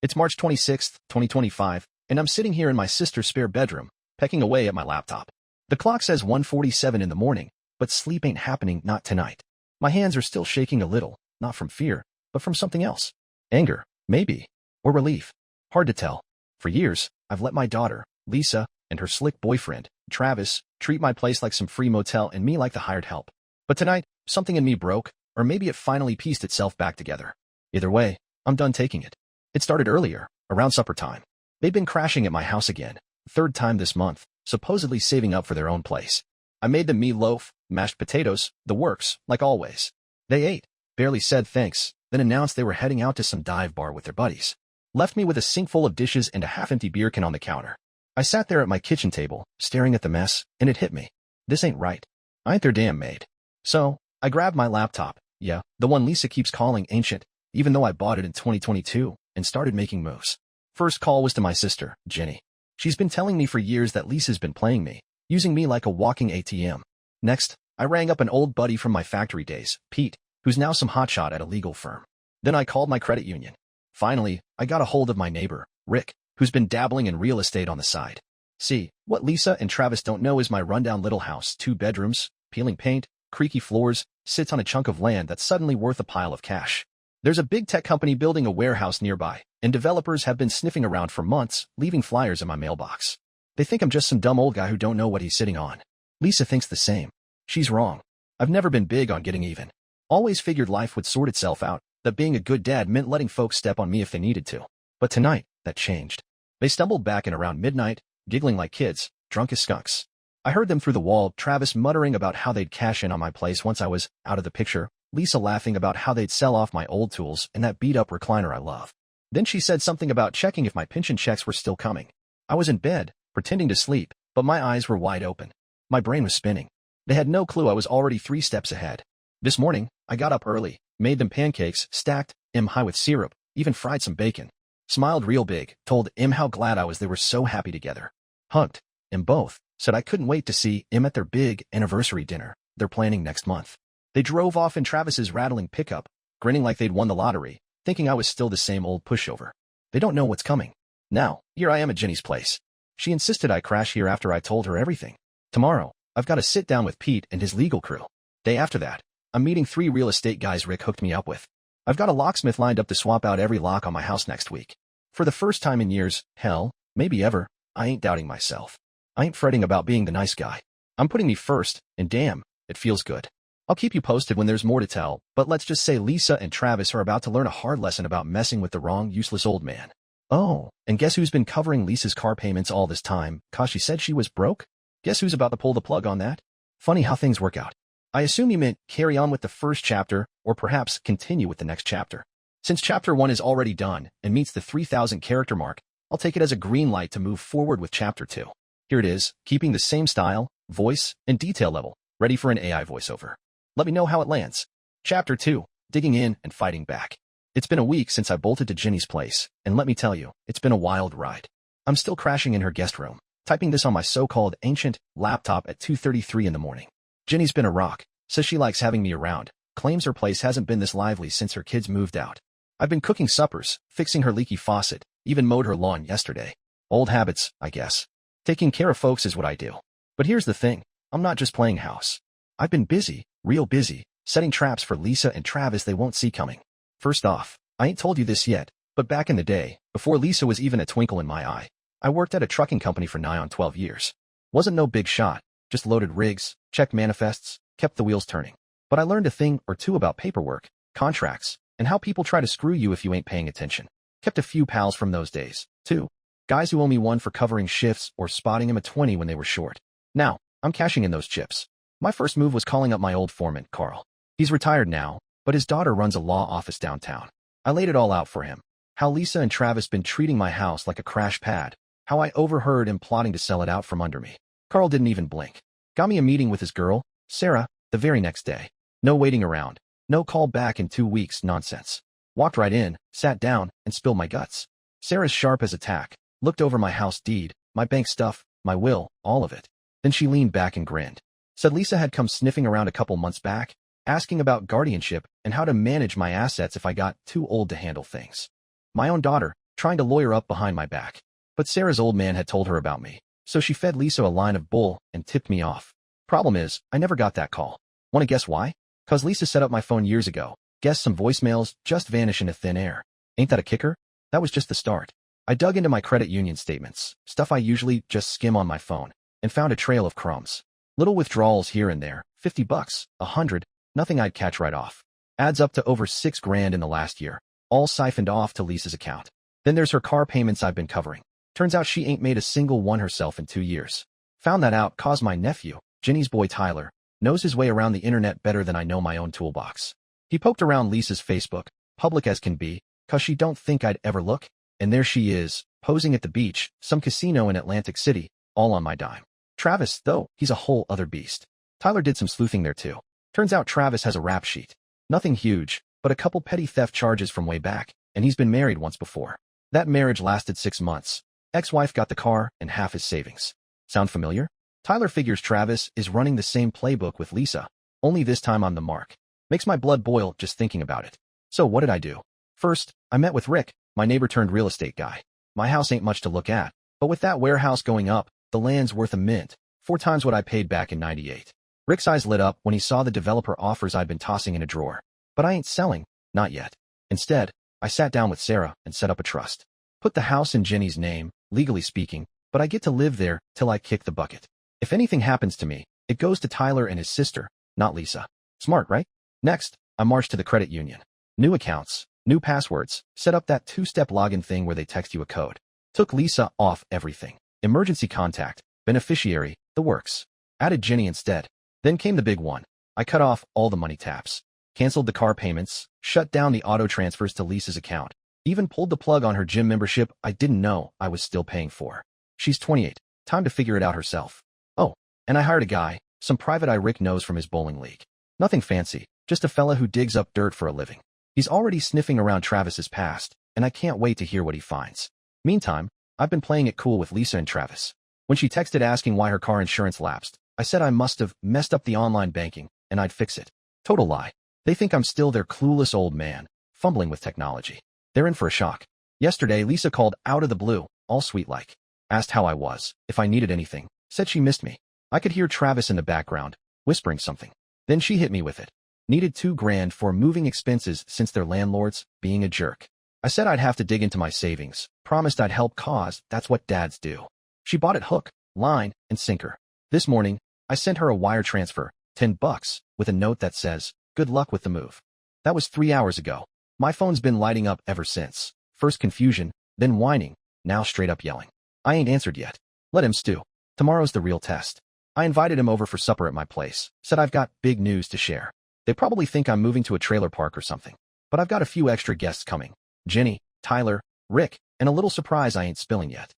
It's March 26th, 2025, and I'm sitting here in my sister's spare bedroom, pecking away at my laptop. The clock says 1:47 in the morning, but sleep ain't happening, not tonight. My hands are still shaking a little, not from fear, but from something else. Anger, maybe, or relief. Hard to tell. For years, I've let my daughter, Lisa, and her slick boyfriend, Travis, treat my place like some free motel and me like the hired help. But tonight, something in me broke, or maybe it finally pieced itself back together. Either way, I'm done taking it. It started earlier, around supper time. They've been crashing at my house again, third time this month, supposedly saving up for their own place. I made them meatloaf, mashed potatoes, the works, like always. They ate, barely said thanks, then announced they were heading out to some dive bar with their buddies. Left me with a sink full of dishes and a half-empty beer can on the counter. I sat there at my kitchen table, staring at the mess, and it hit me. This ain't right. I ain't their damn maid. So, I grabbed my laptop, yeah, the one Lisa keeps calling ancient, even though I bought it in 2022, and started making moves. First call was to my sister, Jenny. She's been telling me for years that Lisa's been playing me, using me like a walking ATM. Next, I rang up an old buddy from my factory days, Pete, who's now some hotshot at a legal firm. Then I called my credit union. Finally, I got a hold of my neighbor, Rick, who's been dabbling in real estate on the side. See, what Lisa and Travis don't know is my rundown little house, 2 bedrooms, peeling paint, creaky floors, sits on a chunk of land that's suddenly worth a pile of cash. There's a big tech company building a warehouse nearby, and developers have been sniffing around for months, leaving flyers in my mailbox. They think I'm just some dumb old guy who don't know what he's sitting on. Lisa thinks the same. She's wrong. I've never been big on getting even. Always figured life would sort itself out, that being a good dad meant letting folks step on me if they needed to. But tonight, that changed. They stumbled back in around midnight, giggling like kids, drunk as skunks. I heard them through the wall, Travis muttering about how they'd cash in on my place once I was out of the picture, Lisa laughing about how they'd sell off my old tools and that beat-up recliner I love. Then she said something about checking if my pension checks were still coming. I was in bed, pretending to sleep, but my eyes were wide open. My brain was spinning. They had no clue I was already 3 steps ahead. This morning, I got up early, made them pancakes, stacked them high with syrup, even fried some bacon. Smiled real big, told them how glad I was they were so happy together. Hugged them both, said I couldn't wait to see them at their big anniversary dinner they're planning next month. They drove off in Travis's rattling pickup, grinning like they'd won the lottery, thinking I was still the same old pushover. They don't know what's coming. Now, here I am at Jenny's place. She insisted I crash here after I told her everything. Tomorrow, I've got to sit down with Pete and his legal crew. Day after that, I'm meeting 3 real estate guys Rick hooked me up with. I've got a locksmith lined up to swap out every lock on my house next week. For the first time in years, hell, maybe ever, I ain't doubting myself. I ain't fretting about being the nice guy. I'm putting me first, and damn, it feels good. I'll keep you posted when there's more to tell, but let's just say Lisa and Travis are about to learn a hard lesson about messing with the wrong, useless old man. Oh, and guess who's been covering Lisa's car payments all this time, 'cause she said she was broke? Guess who's about to pull the plug on that? Funny how things work out. I assume you meant carry on with the first chapter, or perhaps continue with the next chapter. Since chapter 1 is already done and meets the 3,000 character mark, I'll take it as a green light to move forward with chapter 2. Here it is, keeping the same style, voice, and detail level, ready for an AI voiceover. Let me know how it lands. Chapter 2, digging in and fighting back. It's been a week since I bolted to Jenny's place, and let me tell you, it's been a wild ride. I'm still crashing in her guest room, typing this on my so-called ancient laptop at 2:33 in the morning. Jenny's been a rock, says she likes having me around, claims her place hasn't been this lively since her kids moved out. I've been cooking suppers, fixing her leaky faucet, even mowed her lawn yesterday. Old habits, I guess. Taking care of folks is what I do. But here's the thing, I'm not just playing house. I've been busy, real busy, setting traps for Lisa and Travis they won't see coming. First off, I ain't told you this yet, but back in the day, before Lisa was even a twinkle in my eye, I worked at a trucking company for nigh on 12 years. Wasn't no big shot, just loaded rigs, checked manifests, kept the wheels turning. But I learned a thing or two about paperwork, contracts, and how people try to screw you if you ain't paying attention. Kept a few pals from those days, too. Guys who owe me one for covering shifts or spotting him a 20 when they were short. Now, I'm cashing in those chips. My first move was calling up my old foreman, Carl. He's retired now, but his daughter runs a law office downtown. I laid it all out for him. How Lisa and Travis been treating my house like a crash pad. How I overheard him plotting to sell it out from under me. Carl didn't even blink. Got me a meeting with his girl, Sarah, the very next day. No waiting around. No call back in 2 weeks nonsense. Walked right in, sat down, and spilled my guts. Sarah's sharp as a tack. Looked over my house deed, my bank stuff, my will, all of it. Then she leaned back and grinned. Said Lisa had come sniffing around a couple months back, asking about guardianship and how to manage my assets if I got too old to handle things. My own daughter, trying to lawyer up behind my back. But Sarah's old man had told her about me, so she fed Lisa a line of bull and tipped me off. Problem is, I never got that call. Wanna guess why? 'Cause Lisa set up my phone years ago. Guess some voicemails just vanish into thin air. Ain't that a kicker? That was just the start. I dug into my credit union statements, stuff I usually just skim on my phone, and found a trail of crumbs. Little withdrawals here and there, $50, $100, nothing I'd catch right off. Adds up to over $6,000 in the last year, all siphoned off to Lisa's account. Then there's her car payments I've been covering. Turns out she ain't made a single one herself in 2 years. Found that out 'cause my nephew, Ginny's boy Tyler, knows his way around the internet better than I know my own toolbox. He poked around Lisa's Facebook, public as can be, 'cause she don't think I'd ever look, and there she is, posing at the beach, some casino in Atlantic City, all on my dime. Travis, though, he's a whole other beast. Tyler did some sleuthing there too. Turns out Travis has a rap sheet. Nothing huge, but a couple petty theft charges from way back, and he's been married once before. That marriage lasted 6 months. Ex-wife got the car and half his savings. Sound familiar? Tyler figures Travis is running the same playbook with Lisa, only this time I'm the mark. Makes my blood boil just thinking about it. So what did I do? First, I met with Rick, my neighbor turned real estate guy. My house ain't much to look at, but with that warehouse going up, the land's worth a mint, 4 times what I paid back in '98. Rick's eyes lit up when he saw the developer offers I'd been tossing in a drawer. But I ain't selling, not yet. Instead, I sat down with Sarah and set up a trust. Put the house in Jenny's name, legally speaking, but I get to live there till I kick the bucket. If anything happens to me, it goes to Tyler and his sister, not Lisa. Smart, right? Next, I marched to the credit union. New accounts, new passwords, set up that 2-step login thing where they text you a code. Took Lisa off everything. Emergency contact, beneficiary, the works. Added Jenny instead. Then came the big one. I cut off all the money taps. Canceled the car payments, shut down the auto transfers to Lisa's account. Even pulled the plug on her gym membership I didn't know I was still paying for. She's 28. Time to figure it out herself. Oh, and I hired a guy, some private eye Rick knows from his bowling league. Nothing fancy, just a fella who digs up dirt for a living. He's already sniffing around Travis's past, and I can't wait to hear what he finds. Meantime, I've been playing it cool with Lisa and Travis. When she texted asking why her car insurance lapsed, I said I must have messed up the online banking, and I'd fix it. Total lie. They think I'm still their clueless old man, fumbling with technology. They're in for a shock. Yesterday, Lisa called out of the blue, all sweet-like. Asked how I was, if I needed anything, said she missed me. I could hear Travis in the background, whispering something. Then she hit me with it. Needed $2,000 for moving expenses since their landlord's being a jerk. I said I'd have to dig into my savings, promised I'd help cause that's what dads do. She bought it hook, line, and sinker. This morning, I sent her a wire transfer, $10, with a note that says, good luck with the move. That was 3 hours ago. My phone's been lighting up ever since. First confusion, then whining, now straight up yelling. I ain't answered yet. Let him stew. Tomorrow's the real test. I invited him over for supper at my place, said I've got big news to share. They probably think I'm moving to a trailer park or something. But I've got a few extra guests coming. Jenny, Tyler, Rick, and a little surprise I ain't spilling yet.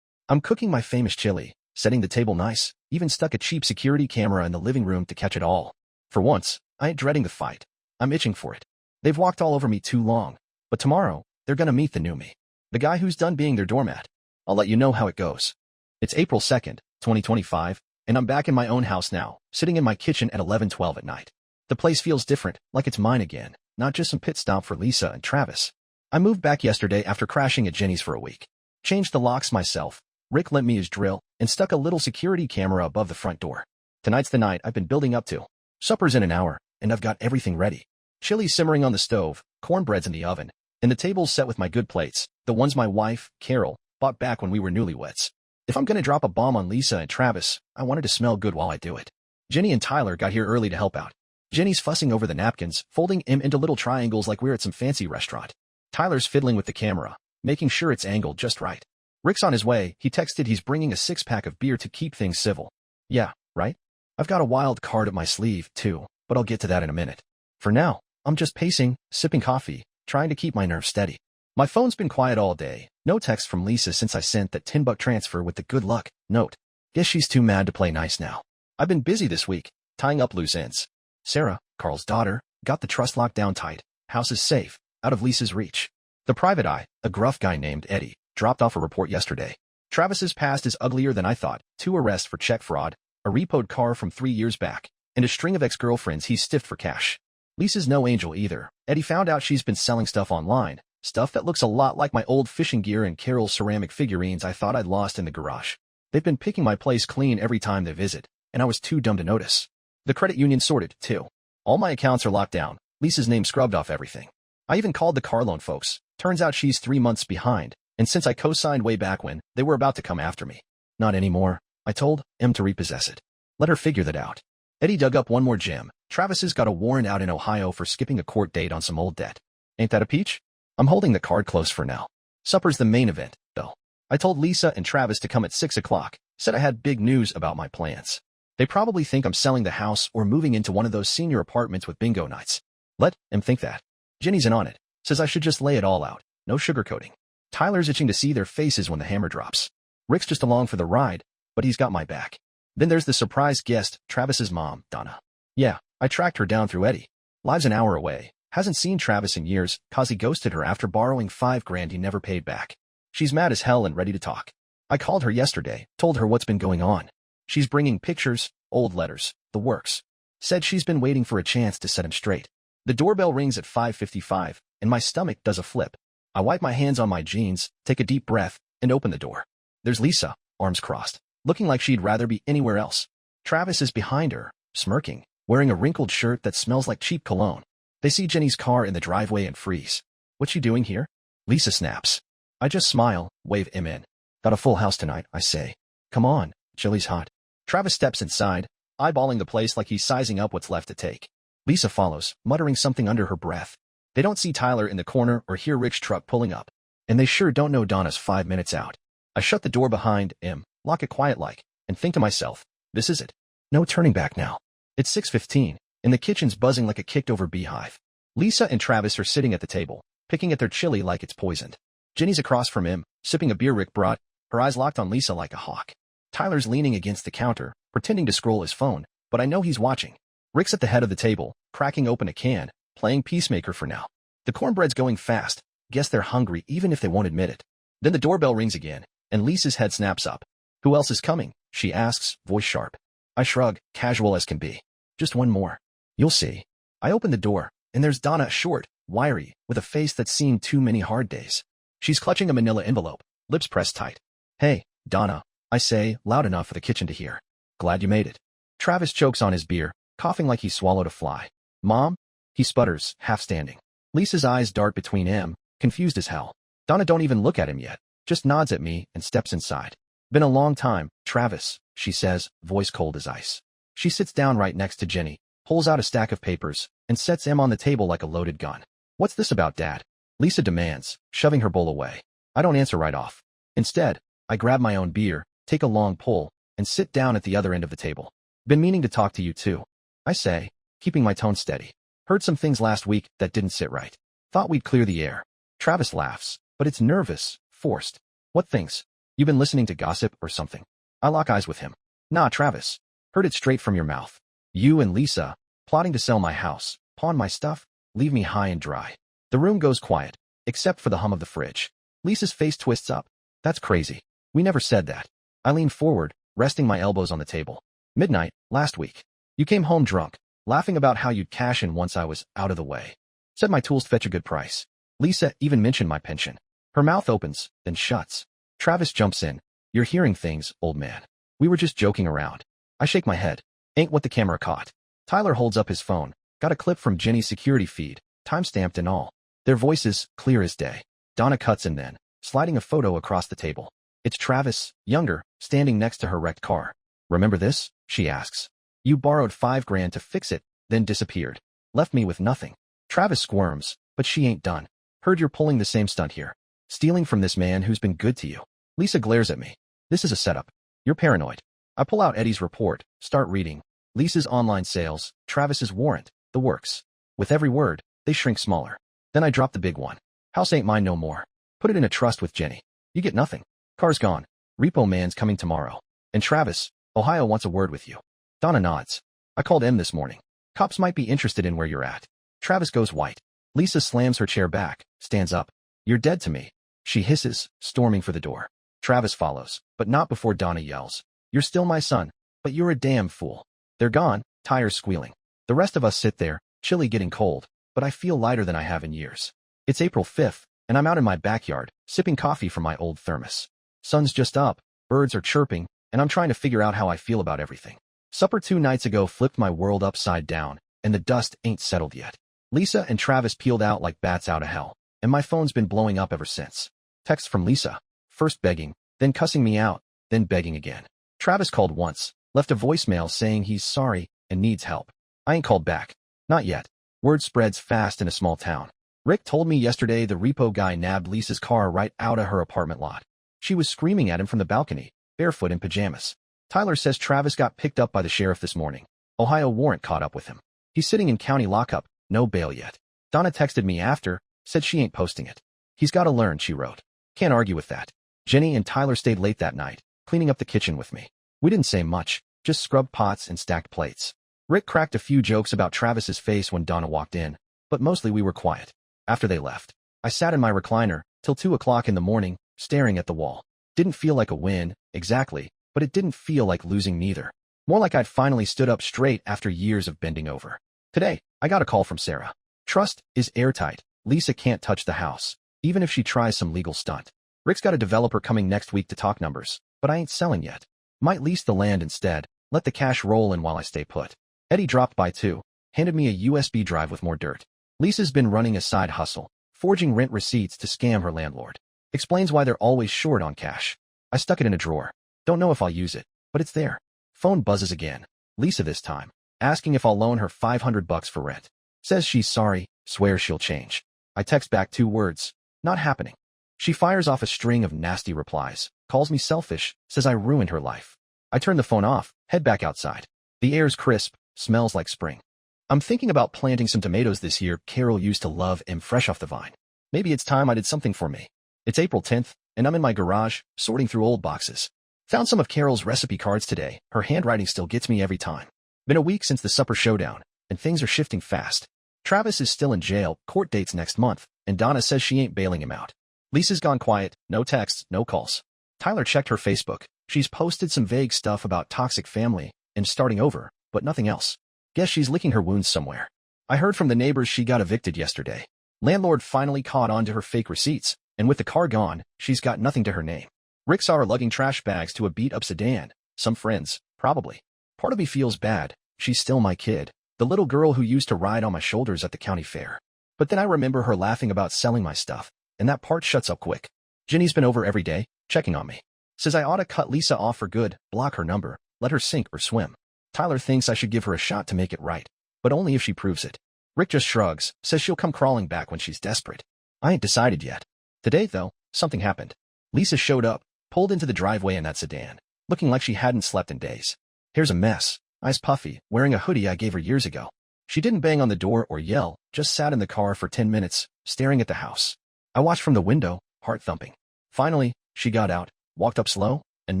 I'm cooking my famous chili, setting the table nice, even stuck a cheap security camera in the living room to catch it all. For once, I ain't dreading the fight. I'm itching for it. They've walked all over me too long, but tomorrow, they're gonna meet the new me. The guy who's done being their doormat. I'll let you know how it goes. It's April 2nd, 2025, and I'm back in my own house now, sitting in my kitchen at 11:12 at night. The place feels different, like it's mine again, not just some pit stop for Lisa and Travis. I moved back yesterday after crashing at Jenny's for a week. Changed the locks myself. Rick lent me his drill and stuck a little security camera above the front door. Tonight's the night I've been building up to. Supper's in an hour, and I've got everything ready. Chili simmering on the stove, cornbread's in the oven, and the table's set with my good plates, the ones my wife, Carol, bought back when we were newlyweds. If I'm gonna drop a bomb on Lisa and Travis, I wanted to smell good while I do it. Jenny and Tyler got here early to help out. Jenny's fussing over the napkins, folding them into little triangles like we're at some fancy restaurant. Tyler's fiddling with the camera, making sure it's angled just right. Rick's on his way. He texted he's bringing a 6-pack of beer to keep things civil. Yeah, right? I've got a wild card up my sleeve, too, but I'll get to that in a minute. For now, I'm just pacing, sipping coffee, trying to keep my nerves steady. My phone's been quiet all day. No text from Lisa since I sent that $10 transfer with the good luck note. Guess she's too mad to play nice now. I've been busy this week, tying up loose ends. Sarah, Carl's daughter, got the trust locked down tight. House is safe, out of Lisa's reach. The private eye, a gruff guy named Eddie, dropped off a report yesterday. Travis's past is uglier than I thought. 2 arrests for check fraud, a repoed car from 3 years back, and a string of ex-girlfriends he's stiffed for cash. Lisa's no angel either. Eddie found out she's been selling stuff online, Stuff that looks a lot like my old fishing gear and Carol's ceramic figurines I thought I'd lost in the garage. They've been picking my place clean every time they visit, and I was too dumb to notice. The credit union sorted, too. All my accounts are locked down, Lisa's name scrubbed off everything. I even called the car loan folks. Turns out she's 3 months behind, and since I co-signed way back when, they were about to come after me. Not anymore. I told M to repossess it. Let her figure that out. Eddie dug up one more gem. Travis's got a warrant out in Ohio for skipping a court date on some old debt. Ain't that a peach? I'm holding the card close for now. Supper's the main event, though. I told Lisa and Travis to come at 6 o'clock, said I had big news about my plans. They probably think I'm selling the house or moving into one of those senior apartments with bingo nights. Let him think that. Jenny's in on it, says I should just lay it all out, no sugarcoating. Tyler's itching to see their faces when the hammer drops. Rick's just along for the ride, but he's got my back. Then there's the surprise guest, Travis's mom, Donna. Yeah, I tracked her down through Eddie. Lives an hour away. Hasn't seen Travis in years, cause he ghosted her after borrowing $5,000 he never paid back. She's mad as hell and ready to talk. I called her yesterday, told her what's been going on. She's bringing pictures, old letters, the works. Said she's been waiting for a chance to set him straight. The doorbell rings at 5:55, and my stomach does a flip. I wipe my hands on my jeans, take a deep breath, and open the door. There's Lisa, arms crossed, looking like she'd rather be anywhere else. Travis is behind her, smirking, wearing a wrinkled shirt that smells like cheap cologne. They see Jenny's car in the driveway and freeze. What's she doing here? Lisa snaps. I just smile, wave him in. Got a full house tonight, I say. Come on, chili's hot. Travis steps inside, eyeballing the place like he's sizing up what's left to take. Lisa follows, muttering something under her breath. They don't see Tyler in the corner or hear Rick's truck pulling up. And they sure don't know Donna's 5 minutes out. I shut the door behind him, lock it quiet-like, and think to myself, this is it. No turning back now. It's 6:15, and the kitchen's buzzing like a kicked-over beehive. Lisa and Travis are sitting at the table, picking at their chili like it's poisoned. Jenny's across from him, sipping a beer Rick brought, her eyes locked on Lisa like a hawk. Tyler's leaning against the counter, pretending to scroll his phone, but I know he's watching. Rick's at the head of the table, cracking open a can, playing peacemaker for now. The cornbread's going fast. Guess they're hungry even if they won't admit it. Then the doorbell rings again, and Lisa's head snaps up. Who else is coming? She asks, voice sharp. I shrug, casual as can be. Just one more. You'll see. I open the door, and there's Donna, short, wiry, with a face that's seen too many hard days. She's clutching a manila envelope, lips pressed tight. Hey, Donna, I say, loud enough for the kitchen to hear. Glad you made it. Travis chokes on his beer, coughing like he swallowed a fly. Mom? He sputters, half standing. Lisa's eyes dart between him, confused as hell. Donna don't even look at him yet, just nods at me and steps inside. Been a long time, Travis, she says, voice cold as ice. She sits down right next to Jenny, pulls out a stack of papers, and sets M on the table like a loaded gun. What's this about, Dad? Lisa demands, shoving her bowl away. I don't answer right off. Instead, I grab my own beer, take a long pull, and sit down at the other end of the table. Been meaning to talk to you too, I say, keeping my tone steady. Heard some things last week that didn't sit right. Thought we'd clear the air. Travis laughs, but it's nervous, forced. What things? You been listening to gossip or something? I lock eyes with him. Nah, Travis. Heard it straight from your mouth. You and Lisa, plotting to sell my house, pawn my stuff, leave me high and dry. The room goes quiet, except for the hum of the fridge. Lisa's face twists up. That's crazy. We never said that. I lean forward, resting my elbows on the table. Midnight, last week. You came home drunk, laughing about how you'd cash in once I was out of the way. Said my tools fetch a good price. Lisa even mentioned my pension. Her mouth opens, then shuts. Travis jumps in. You're hearing things, old man. We were just joking around. I shake my head. Ain't what the camera caught. Tyler holds up his phone. Got a clip from Jenny's security feed, time-stamped and all. Their voices, clear as day. Donna cuts in then, sliding a photo across the table. It's Travis, younger, standing next to her wrecked car. Remember this? She asks. You borrowed $5,000 to fix it, then disappeared. Left me with nothing. Travis squirms, but she ain't done. Heard you're pulling the same stunt here. Stealing from this man who's been good to you. Lisa glares at me. This is a setup. You're paranoid. I pull out Eddie's report, start reading. Lisa's online sales, Travis's warrant, the works. With every word, they shrink smaller. Then I drop the big one. House ain't mine no more. Put it in a trust with Jenny. You get nothing. Car's gone. Repo man's coming tomorrow. And Travis, Ohio wants a word with you. Donna nods. I called M this morning. Cops might be interested in where you're at. Travis goes white. Lisa slams her chair back, stands up. You're dead to me. She hisses, storming for the door. Travis follows, but not before Donna yells. You're still my son, but you're a damn fool. They're gone, tires squealing. The rest of us sit there, chili getting cold, but I feel lighter than I have in years. It's April 5th, and I'm out in my backyard, sipping coffee from my old thermos. Sun's just up, birds are chirping, and I'm trying to figure out how I feel about everything. Supper 2 nights ago flipped my world upside down, and the dust ain't settled yet. Lisa and Travis peeled out like bats out of hell, and my phone's been blowing up ever since. Text from Lisa, first begging, then cussing me out, then begging again. Travis called once, left a voicemail saying he's sorry and needs help. I ain't called back. Not yet. Word spreads fast in a small town. Rick told me yesterday the repo guy nabbed Lisa's car right out of her apartment lot. She was screaming at him from the balcony, barefoot in pajamas. Tyler says Travis got picked up by the sheriff this morning. Ohio warrant caught up with him. He's sitting in county lockup, no bail yet. Donna texted me after, said she ain't posting it. He's got to learn, she wrote. Can't argue with that. Jenny and Tyler stayed late that night, cleaning up the kitchen with me. We didn't say much, just scrubbed pots and stacked plates. Rick cracked a few jokes about Travis's face when Donna walked in, but mostly we were quiet. After they left, I sat in my recliner till 2 o'clock in the morning, staring at the wall. Didn't feel like a win, exactly, but it didn't feel like losing neither. More like I'd finally stood up straight after years of bending over. Today, I got a call from Sarah. Trust is airtight. Lisa can't touch the house, even if she tries some legal stunt. Rick's got a developer coming next week to talk numbers, but I ain't selling yet. Might lease the land instead, let the cash roll in while I stay put. Eddie dropped by too, handed me a USB drive with more dirt. Lisa's been running a side hustle, forging rent receipts to scam her landlord. Explains why they're always short on cash. I stuck it in a drawer. Don't know if I'll use it, but it's there. Phone buzzes again. Lisa this time, asking if I'll loan her $500 for rent. Says she's sorry, swears she'll change. I text back 2 words. Not happening. She fires off a string of nasty replies, calls me selfish, says I ruined her life. I turn the phone off, head back outside. The air's crisp, smells like spring. I'm thinking about planting some tomatoes this year Carol used to love and fresh off the vine. Maybe it's time I did something for me. It's April 10th, and I'm in my garage, sorting through old boxes. Found some of Carol's recipe cards today. Her handwriting still gets me every time. Been a week since the supper showdown, and things are shifting fast. Travis is still in jail, court dates next month, and Donna says she ain't bailing him out. Lisa's gone quiet, no texts, no calls. Tyler checked her Facebook. She's posted some vague stuff about toxic family and starting over, but nothing else. Guess she's licking her wounds somewhere. I heard from the neighbors she got evicted yesterday. Landlord finally caught on to her fake receipts, and with the car gone, she's got nothing to her name. Rick saw her lugging trash bags to a beat-up sedan. Some friends, probably. Part of me feels bad. She's still my kid, the little girl who used to ride on my shoulders at the county fair. But then I remember her laughing about selling my stuff, and that part shuts up quick. Jenny's been over every day, checking on me. Says I ought to cut Lisa off for good, block her number, let her sink or swim. Tyler thinks I should give her a shot to make it right, but only if she proves it. Rick just shrugs, says she'll come crawling back when she's desperate. I ain't decided yet. Today, though, something happened. Lisa showed up, pulled into the driveway in that sedan, looking like she hadn't slept in days. Hair's a mess, eyes puffy, wearing a hoodie I gave her years ago. She didn't bang on the door or yell, just sat in the car for 10 minutes, staring at the house. I watched from the window, heart thumping. Finally, she got out, walked up slow, and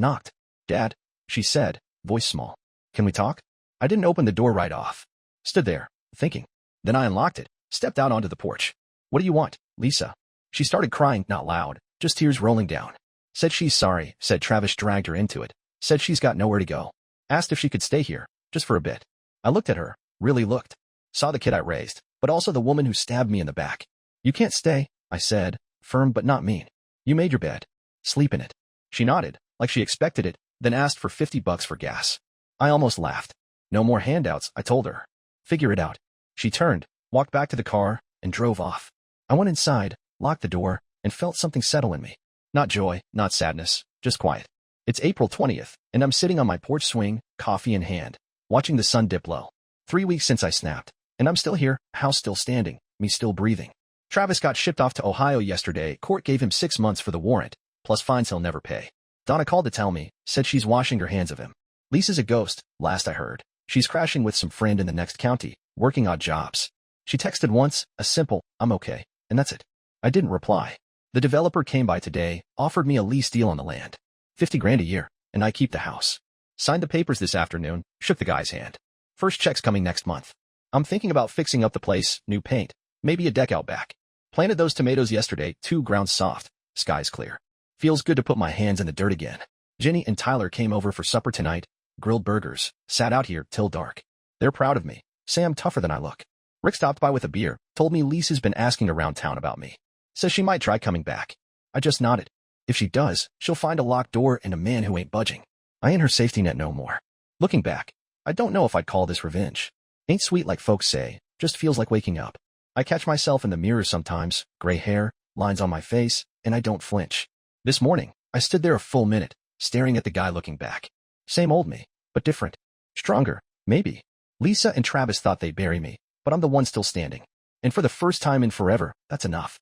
knocked. Dad, she said, voice small. Can we talk? I didn't open the door right off. Stood there, thinking. Then I unlocked it, stepped out onto the porch. What do you want, Lisa? She started crying, not loud, just tears rolling down. Said she's sorry, said Travis dragged her into it. Said she's got nowhere to go. Asked if she could stay here, just for a bit. I looked at her, really looked. Saw the kid I raised, but also the woman who stabbed me in the back. You can't stay, I said, firm but not mean. You made your bed. Sleep in it. She nodded, like she expected it, then asked for $50 for gas. I almost laughed. No more handouts, I told her. Figure it out. She turned, walked back to the car, and drove off. I went inside, locked the door, and felt something settle in me. Not joy, not sadness, just quiet. It's April 20th, and I'm sitting on my porch swing, coffee in hand, watching the sun dip low. 3 weeks since I snapped, and I'm still here, house still standing, me still breathing. Travis got shipped off to Ohio yesterday. Court gave him 6 months for the warrant, plus fines he'll never pay. Donna called to tell me, said she's washing her hands of him. Lisa's a ghost, last I heard. She's crashing with some friend in the next county, working odd jobs. She texted once, a simple, I'm okay, and that's it. I didn't reply. The developer came by today, offered me a lease deal on the land. $50,000 a year, and I keep the house. Signed the papers this afternoon, shook the guy's hand. First check's coming next month. I'm thinking about fixing up the place, new paint, maybe a deck out back. Planted those tomatoes yesterday, 2 ground soft, sky's clear. Feels good to put my hands in the dirt again. Jenny and Tyler came over for supper tonight, grilled burgers, sat out here till dark. They're proud of me, say I'm tougher than I look. Rick stopped by with a beer, told me Lisa's been asking around town about me. Says she might try coming back. I just nodded. If she does, she'll find a locked door and a man who ain't budging. I ain't her safety net no more. Looking back, I don't know if I'd call this revenge. Ain't sweet like folks say, just feels like waking up. I catch myself in the mirror sometimes, gray hair, lines on my face, and I don't flinch. This morning, I stood there a full minute, staring at the guy looking back. Same old me, but different. Stronger, maybe. Lisa and Travis thought they'd bury me, but I'm the one still standing. And for the first time in forever, that's enough.